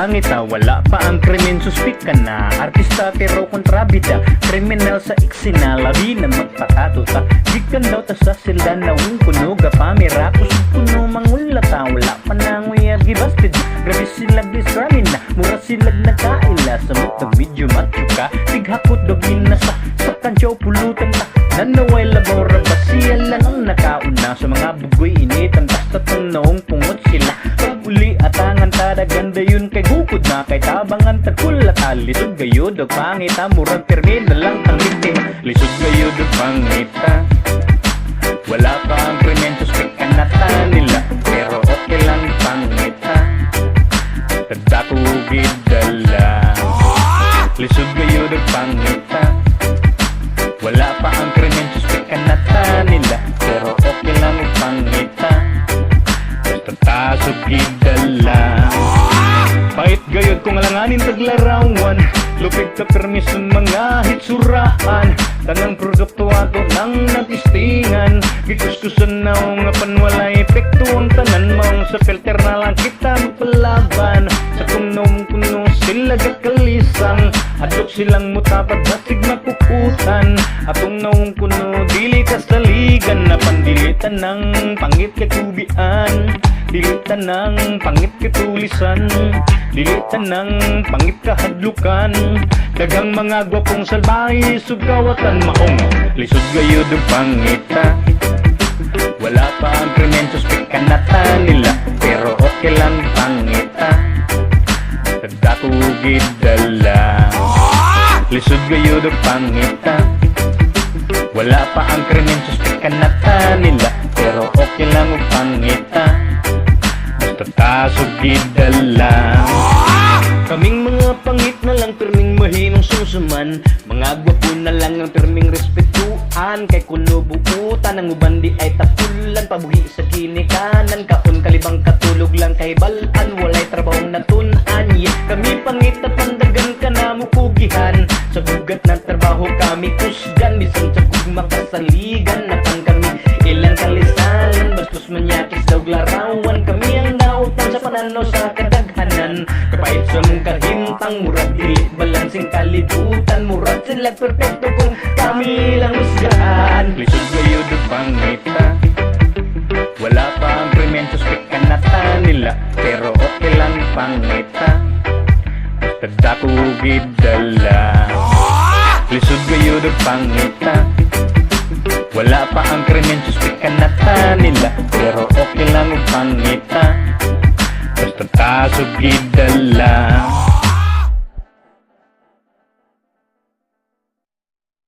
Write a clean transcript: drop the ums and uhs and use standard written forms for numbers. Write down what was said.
pangita, wala pa ang krimen, suspik ka na. Artista pero kontrabida, kriminal sa eksena, labi na magpatato ta. Dikan daw ta sa sila na kuno ga pamera, kusog kuno mangulata, wala pa nanguya gibasted. Grabe silag disramin na, mura silag nagkaila, sa mutag medyo matuka, tighakot dogin na sa kansyaw pulutan ta. Nanaway labora ba siya lang ang nakauna, sa mga bugoy initan, basta tang naong pungot sila. Pag uli atangan tada ganda yun kay gukod na, kay tabangan tagkulata. Lisod kayo dog pangita, murag pirmi na lang ang biktima. Lisod kayo dog pangita, wala pa ang krimen, suspek ka nata nila, pero okay lang pangita. Tadakugid dala, lisod kayo dog pangita, wala pa ang krimen, suspek ka nata nila, pero okay lang pangita. Basta tasog gidala, pait gayod kung alanganin taglarawan, lupig ta permission mga hitsuraan. Tanang produkto ato nang natistingan, gikuskusan na nga panwala epekto ang tanan maong sa filter na lang kita magpalaban. Sa kunom kuno sila gakalisang, adlok silang mutapad basig makukutan. Atong naong kuno dili ka saligan, na pandilitan ng pangit katubian, dilitan ng pangit katulisan, dilitan ng pangit kahadlukan. Dagang mga gwapong salbahe sugawatan maong, lisod gayo do pangita, wala pa ang krimen, suspek ka nata nila, pero okay lang pangita. Tadakugid dala, lisod gayo do pangita, wala pa ang krimen, suspek ka nata nila, pero okay lang pangita. Basta tasugid dala, kaming mga pangit na lang perming mahinong susuman, mga gwapo na lang ang perming respetuan. Kay kuno buutan ang uban di ay tapulan, pabuhi sa kinikanan, kaon kalibang katulog lang kay balan, walay trabahong natunan. Yeah, kami pangit na pandagan ka na mukugihan, sa bugat ng trabaho kami kusgan, bisan sa kugma kasaligan, napan kami ilang kalisalan, bastos manyakis daw larawan. Kami ang nautan sa pananaw sa kadaghanan, kapait sa mong kahintang, murag dilit balansing kalibutan, murag sila perfecto kung kami lang usgahan. Lisod kayo do pangita, wala pa ang krimen, suspek ka nata nila, pero okay lang pangita. Tadakugid dala, lisod kayo do pangita, wala pa ang krimen, suspek ka nata nila, pero okay lang pangita. Basta tasog gidala.